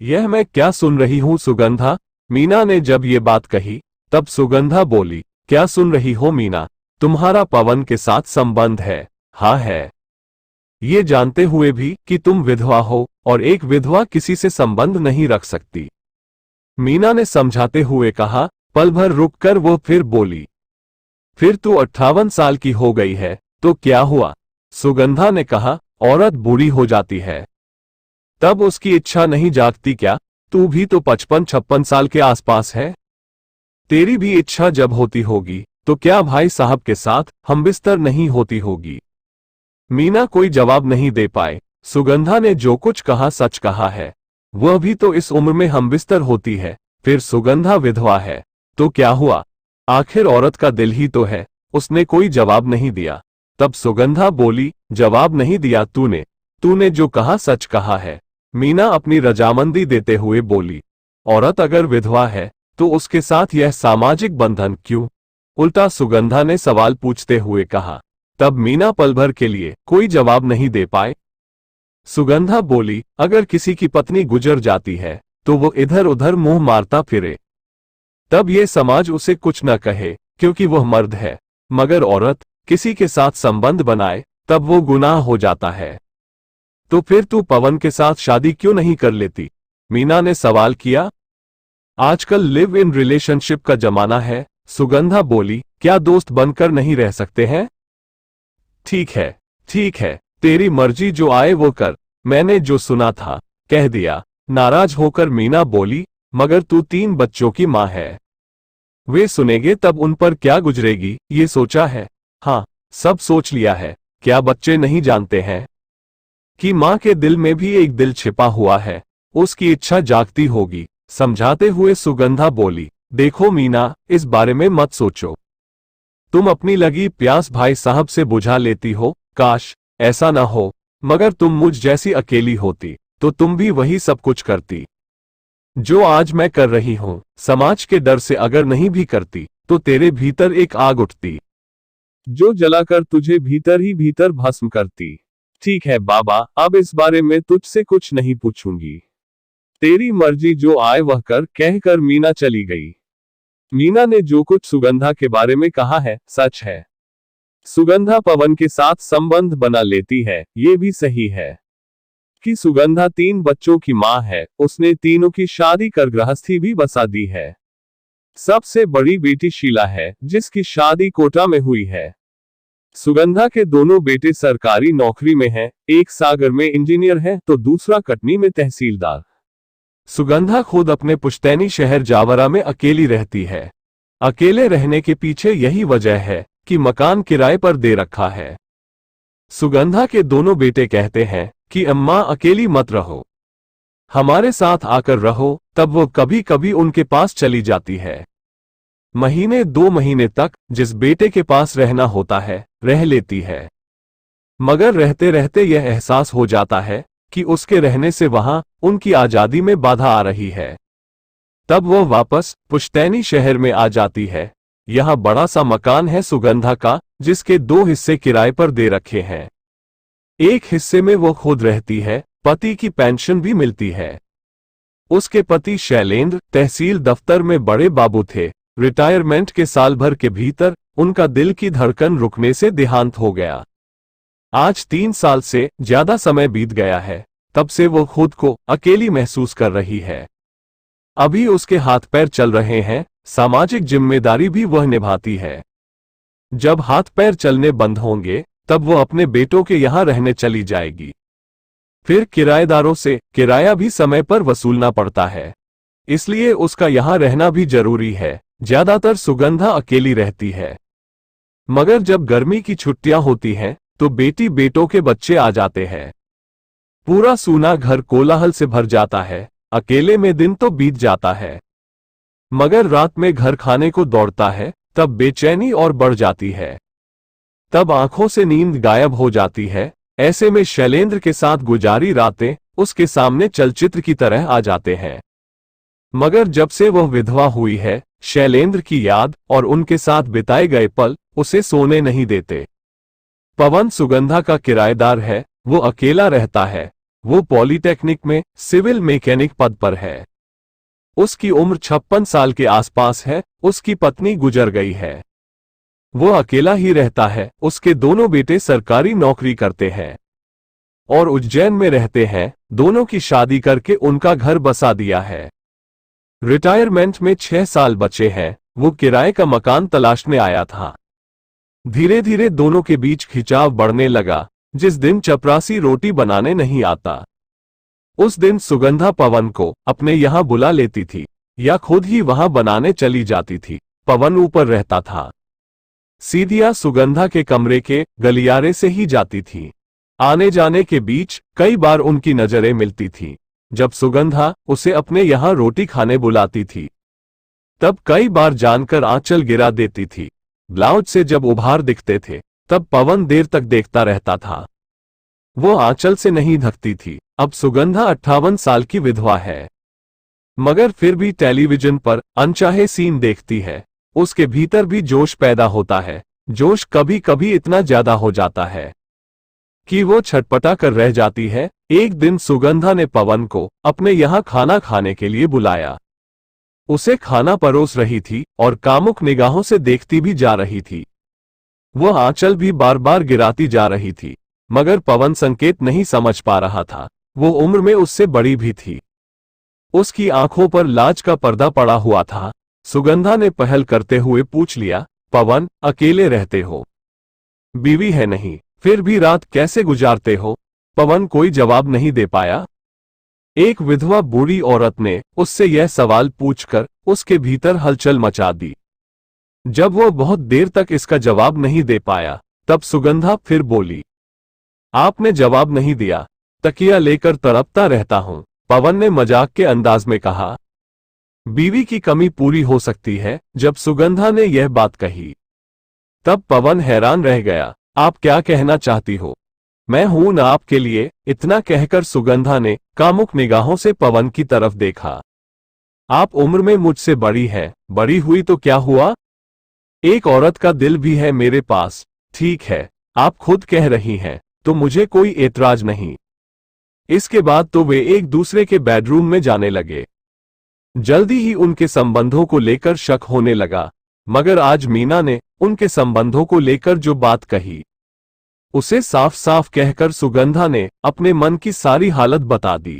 यह मैं क्या सुन रही हूँ सुगंधा? मीना ने जब ये बात कही तब सुगंधा बोली, क्या सुन रही हो मीना? तुम्हारा पवन के साथ संबंध है? हाँ है। ये जानते हुए भी कि तुम विधवा हो और एक विधवा किसी से संबंध नहीं रख सकती। मीना ने समझाते हुए कहा। पल भर रुककर वो फिर बोली, फिर तू 58 साल की हो गई है तो क्या हुआ? सुगंधा ने कहा, औरत बूढ़ी हो जाती है तब उसकी इच्छा नहीं जागती क्या? तू भी तो 55-56 साल के आसपास है। तेरी भी इच्छा जब होती होगी तो क्या भाई साहब के साथ हमबिस्तर नहीं होती होगी? मीना कोई जवाब नहीं दे पाए। सुगंधा ने जो कुछ कहा सच कहा है। वह भी तो इस उम्र में हमबिस्तर होती है। फिर सुगंधा विधवा है तो क्या हुआ? आखिर औरत का दिल ही तो है। उसने कोई जवाब नहीं दिया। तब सुगंधा बोली, जवाब नहीं दिया तूने? तूने जो कहा सच कहा है। मीना अपनी रजामंदी देते हुए बोली, औरत अगर विधवा है तो उसके साथ यह सामाजिक बंधन क्यों? उल्टा सुगंधा ने सवाल पूछते हुए कहा। तब मीना पल भर के लिए कोई जवाब नहीं दे पाए। सुगंधा बोली, अगर किसी की पत्नी गुजर जाती है तो वो इधर उधर मुंह मारता फिरे तब ये समाज उसे कुछ न कहे क्योंकि वह मर्द है, मगर औरत किसी के साथ संबंध बनाए तब वो गुनाह हो जाता है। तो फिर तू पवन के साथ शादी क्यों नहीं कर लेती? मीना ने सवाल किया। आजकल लिव इन रिलेशनशिप का जमाना है। सुगंधा बोली, क्या दोस्त बनकर नहीं रह सकते हैं? ठीक है, ठीक है, तेरी मर्जी, जो आए वो कर। मैंने जो सुना था कह दिया। नाराज होकर मीना बोली, मगर तू 3 बच्चों की मां है। वे सुनेंगे तब उन पर क्या गुजरेगी ये सोचा है? हाँ, सब सोच लिया है। क्या बच्चे नहीं जानते हैं कि मां के दिल में भी एक दिल छिपा हुआ है? उसकी इच्छा जागती होगी। समझाते हुए सुगंधा बोली, देखो मीना, इस बारे में मत सोचो। तुम अपनी लगी प्यास भाई साहब से बुझा लेती हो। काश ऐसा ना हो, मगर तुम मुझ जैसी अकेली होती तो तुम भी वही सब कुछ करती जो आज मैं कर रही हूं। समाज के डर से अगर नहीं भी करती तो तेरे भीतर एक आग उठती जो जलाकर तुझे भीतर ही भीतर भस्म करती। ठीक है बाबा, अब इस बारे में तुझसे कुछ नहीं पूछूंगी। तेरी मर्जी, जो आए वह कर, कहकर मीना चली गई। मीना ने जो कुछ सुगंधा के बारे में कहा है सच है। सुगंधा पवन के साथ संबंध बना लेती है, ये भी सही है कि सुगंधा 3 बच्चों की मां है। उसने तीनों की शादी कर गृहस्थी भी बसा दी है। सबसे बड़ी बेटी शीला है जिसकी शादी कोटा में हुई है। सुगंधा के दोनों बेटे सरकारी नौकरी में हैं, एक सागर में इंजीनियर है तो दूसरा कटनी में तहसीलदार। सुगंधा खुद अपने पुश्तैनी शहर जावरा में अकेली रहती है। अकेले रहने के पीछे यही वजह है कि मकान किराए पर दे रखा है। सुगंधा के दोनों बेटे कहते हैं कि अम्मा अकेली मत रहो, हमारे साथ आकर रहो। तब वो कभी कभी उनके पास चली जाती है। महीने 2 महीने तक जिस बेटे के पास रहना होता है रह लेती है, मगर रहते रहते यह एहसास हो जाता है कि उसके रहने से वहां उनकी आजादी में बाधा आ रही है। तब वह वापस पुश्तैनी शहर में आ जाती है। यहां बड़ा सा मकान है सुगंधा का, जिसके 2 हिस्से किराए पर दे रखे हैं। एक हिस्से में वो खुद रहती है, पति की पेंशन भी मिलती है। उसके पति शैलेंद्र तहसील दफ्तर में बड़े बाबू थे। रिटायरमेंट के साल भर के भीतर उनका दिल की धड़कन रुकने से देहांत हो गया। आज 3 साल से ज्यादा समय बीत गया है, तब से वो खुद को अकेली महसूस कर रही है। अभी उसके हाथ पैर चल रहे हैं, सामाजिक जिम्मेदारी भी वह निभाती है। जब हाथ पैर चलने बंद होंगे तब वो अपने बेटों के यहां रहने चली जाएगी। फिर किराएदारों से किराया भी समय पर वसूलना पड़ता है, इसलिए उसका यहां रहना भी जरूरी है। ज्यादातर सुगंधा अकेली रहती है, मगर जब गर्मी की छुट्टियां होती हैं तो बेटी बेटों के बच्चे आ जाते हैं। पूरा सूना घर कोलाहल से भर जाता है। अकेले में दिन तो बीत जाता है, मगर रात में घर खाने को दौड़ता है तब बेचैनी और बढ़ जाती है। तब आंखों से नींद गायब हो जाती है। ऐसे में शैलेंद्र के साथ गुजारी रातें उसके सामने चलचित्र की तरह आ जाते हैं। मगर जब से वह विधवा हुई है, शैलेंद्र की याद और उनके साथ बिताए गए पल उसे सोने नहीं देते। पवन सुगंधा का किराएदार है, वो अकेला रहता है। वो पॉलिटेक्निक में सिविल मैकेनिक पद पर है। उसकी उम्र 56 साल के आसपास है। उसकी पत्नी गुजर गई है। वो अकेला ही रहता है। उसके दोनों बेटे सरकारी नौकरी करते हैं और उज्जैन में रहते हैं। दोनों की शादी करके उनका घर बसा दिया है। रिटायरमेंट में 6 साल बचे हैं। वो किराए का मकान तलाशने आया था। धीरे धीरे दोनों के बीच खिंचाव बढ़ने लगा। जिस दिन चपरासी रोटी बनाने नहीं आता, उस दिन सुगंधा पवन को अपने यहां बुला लेती थी या खुद ही वहां बनाने चली जाती थी। पवन ऊपर रहता था। सीधिया सुगंधा के कमरे के गलियारे से ही जाती थी। आने जाने के बीच कई बार उनकी नजरें मिलती थी। जब सुगंधा उसे अपने यहां रोटी खाने बुलाती थी, तब कई बार जानकर आंचल गिरा देती थी। ब्लाउज से जब उभार दिखते थे, तब पवन देर तक देखता रहता था। वो आंचल से नहीं ढकती थी। अब सुगंधा 58 साल की विधवा है, मगर फिर भी टेलीविजन पर अनचाहे सीन देखती है। उसके भीतर भी जोश पैदा होता है। जोश कभी कभी इतना ज्यादा हो जाता है कि वो छटपटा कर रह जाती है। एक दिन सुगंधा ने पवन को अपने यहां खाना खाने के लिए बुलाया। उसे खाना परोस रही थी और कामुक निगाहों से देखती भी जा रही थी। वो आंचल भी बार बार गिराती जा रही थी, मगर पवन संकेत नहीं समझ पा रहा था। वो उम्र में उससे बड़ी भी थी। उसकी आंखों पर लाज का पर्दा पड़ा हुआ था। सुगंधा ने पहल करते हुए पूछ लिया, पवन, अकेले रहते हो? बीवी है नहीं, फिर भी रात कैसे गुजारते हो? पवन कोई जवाब नहीं दे पाया। एक विधवा बूढ़ी औरत ने उससे यह सवाल पूछकर उसके भीतर हलचल मचा दी। जब वो बहुत देर तक इसका जवाब नहीं दे पाया, तब सुगंधा फिर बोली, आपने जवाब नहीं दिया, तकिया लेकर तड़पता रहता हूं। पवन ने मजाक के अंदाज में कहा। बीवी की कमी पूरी हो सकती है। जब सुगंधा ने यह बात कही, तब पवन हैरान रह गया। आप क्या कहना चाहती हो? मैं हूं ना आपके लिए। इतना कहकर सुगंधा ने कामुक निगाहों से पवन की तरफ देखा। आप उम्र में मुझसे बड़ी है। बड़ी हुई तो क्या हुआ? एक औरत का दिल भी है मेरे पास। ठीक है, आप खुद कह रही हैं, तो मुझे कोई एतराज नहीं। इसके बाद तो वे एक दूसरे के बेडरूम में जाने लगे। जल्दी ही उनके संबंधों को लेकर शक होने लगा, मगर आज मीना ने उनके संबंधों को लेकर जो बात कही, उसे साफ साफ कहकर सुगंधा ने अपने मन की सारी हालत बता दी।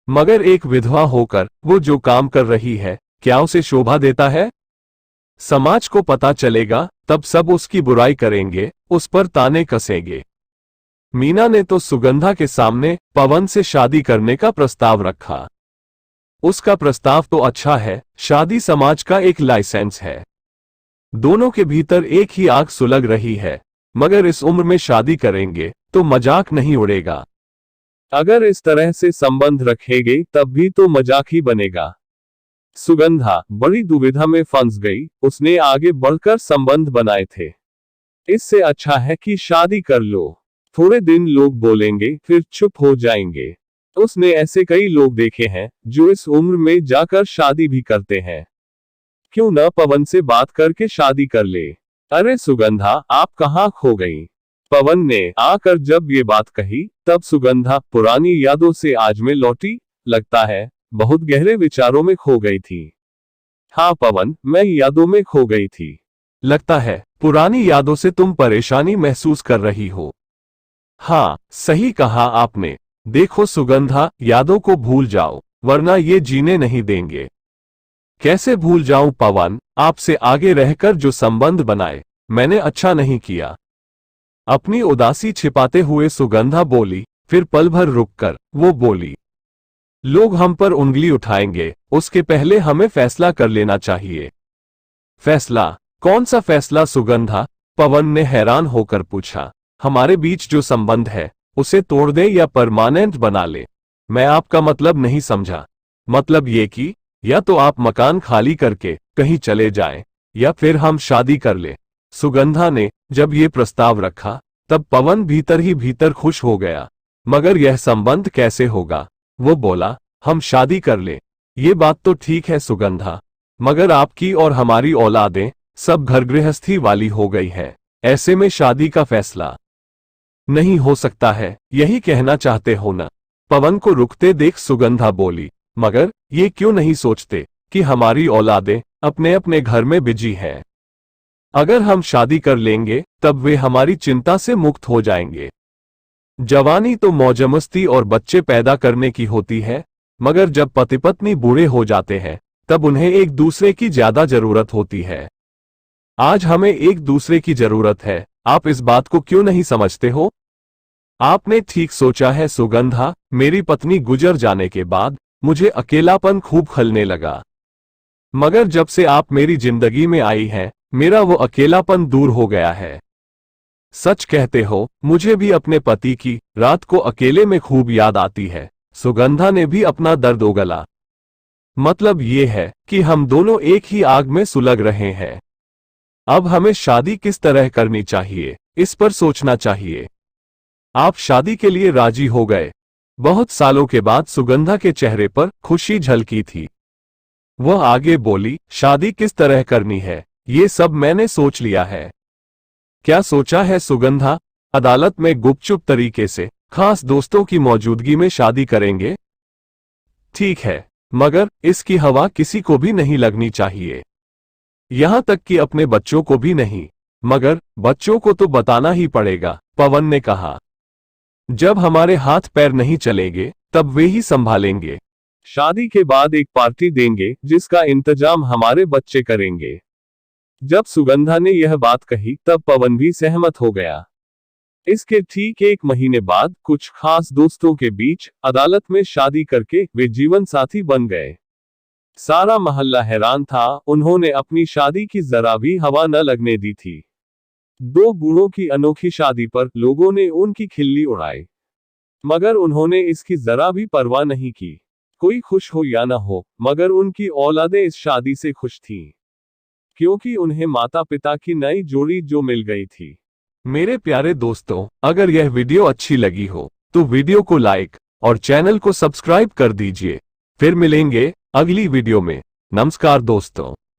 मगर एक विधवा होकर वो जो काम कर रही है, क्या उसे शोभा देता है? समाज को पता चलेगा, तब सब उसकी बुराई करेंगे, उस पर ताने कसेंगे। मीना ने तो सुगंधा के सामने पवन से शादी करने का प्रस्ताव रखा। उसका प्रस्ताव तो अच्छा है, शादी समाज का एक लाइसेंस है। दोनों के भीतर एक ही आग सुलग रही है, मगर इस उम्र में शादी करेंगे तो मजाक नहीं उड़ेगा। अगर इस तरह से संबंध रखेंगे तब भी तो मजाक ही बनेगा। सुगंधा बड़ी दुविधा में फंस गई। उसने आगे बढ़कर संबंध बनाए थे। इससे अच्छा है कि शादी कर लो। थोड़े दिन लोग बोलेंगे, फिर चुप हो जाएंगे। उसने ऐसे कई लोग देखे हैं जो इस उम्र में जाकर शादी भी करते हैं। क्यों न पवन से बात करके शादी कर ले? अरे सुगंधा, आप कहाँ खो गई? पवन ने आकर जब ये बात कही, तब सुगंधा पुरानी यादों से आज में लौटी। लगता है बहुत गहरे विचारों में खो गई थी। हाँ पवन, मैं यादों में खो गई थी। लगता है पुरानी यादों से तुम परेशानी महसूस कर रही हो। हाँ, सही कहा आपने। देखो सुगंधा, यादों को भूल जाओ, वरना ये जीने नहीं देंगे। कैसे भूल जाऊं पवन? आपसे आगे रहकर जो संबंध बनाए, मैंने अच्छा नहीं किया। अपनी उदासी छिपाते हुए सुगंधा बोली। फिर पल भर रुककर वो बोली, लोग हम पर उंगली उठाएंगे, उसके पहले हमें फैसला कर लेना चाहिए। फैसला? कौन सा फैसला सुगंधा? पवन ने हैरान होकर पूछा। हमारे बीच जो संबंध है, उसे तोड़ दे या परमानेंट बना ले? मैं आपका मतलब नहीं समझा। मतलब ये कि या तो आप मकान खाली करके कहीं चले जाएं, या फिर हम शादी कर ले। सुगंधा ने जब ये प्रस्ताव रखा, तब पवन भीतर ही भीतर खुश हो गया। मगर यह संबंध कैसे होगा? वो बोला, हम शादी कर ले। ये बात तो ठीक है सुगंधा, मगर आपकी और हमारी औलादें सब घर गृहस्थी वाली हो गई है। ऐसे में शादी का फैसला नहीं हो सकता है, यही कहना चाहते हो ना? पवन को रुकते देख सुगंधा बोली, मगर ये क्यों नहीं सोचते कि हमारी औलादें अपने अपने घर में बिजी हैं। अगर हम शादी कर लेंगे तब वे हमारी चिंता से मुक्त हो जाएंगे। जवानी तो मौजमस्ती और बच्चे पैदा करने की होती है, मगर जब पति पत्नी बूढ़े हो जाते हैं तब उन्हें एक दूसरे की ज्यादा जरूरत होती है। आज हमें एक दूसरे की जरूरत है, आप इस बात को क्यों नहीं समझते हो? आपने ठीक सोचा है सुगंधा, मेरी पत्नी गुजर जाने के बाद मुझे अकेलापन खूब खलने लगा, मगर जब से आप मेरी जिंदगी में आई हैं, मेरा वो अकेलापन दूर हो गया है। सच कहते हो, मुझे भी अपने पति की रात को अकेले में खूब याद आती है। सुगंधा ने भी अपना दर्द उगला। मतलब ये है कि हम दोनों एक ही आग में सुलग रहे हैं। अब हमें शादी किस तरह करनी चाहिए, इस पर सोचना चाहिए। आप शादी के लिए राजी हो गए। बहुत सालों के बाद सुगंधा के चेहरे पर खुशी झलकी थी। वह आगे बोली, शादी किस तरह करनी है ये सब मैंने सोच लिया है। क्या सोचा है सुगंधा? अदालत में गुपचुप तरीके से खास दोस्तों की मौजूदगी में शादी करेंगे। ठीक है, मगर इसकी हवा किसी को भी नहीं लगनी चाहिए, यहां तक कि अपने बच्चों को भी नहीं। मगर बच्चों को तो बताना ही पड़ेगा, पवन ने कहा। जब हमारे हाथ पैर नहीं चलेंगे तब वे ही संभालेंगे। शादी के बाद एक पार्टी देंगे जिसका इंतजाम हमारे बच्चे करेंगे। जब सुगंधा ने यह बात कही तब पवन भी सहमत हो गया। इसके ठीक एक महीने बाद कुछ खास दोस्तों के बीच अदालत में शादी करके वे जीवन साथी बन गए। सारा मोहल्ला हैरान था, उन्होंने अपनी शादी की जरा भी हवा न लगने दी थी। दो बूढ़ों की अनोखी शादी पर लोगों ने उनकी खिल्ली उड़ाई, मगर उन्होंने इसकी जरा भी परवाह नहीं की। कोई खुश हो या न हो, मगर उनकी औलादें इस शादी से खुश थीं, क्योंकि उन्हें माता पिता की नई जोड़ी जो मिल गई थी। मेरे प्यारे दोस्तों, अगर यह वीडियो अच्छी लगी हो तो वीडियो को लाइक और चैनल को सब्सक्राइब कर दीजिए। फिर मिलेंगे अगली वीडियो में। नमस्कार दोस्तों।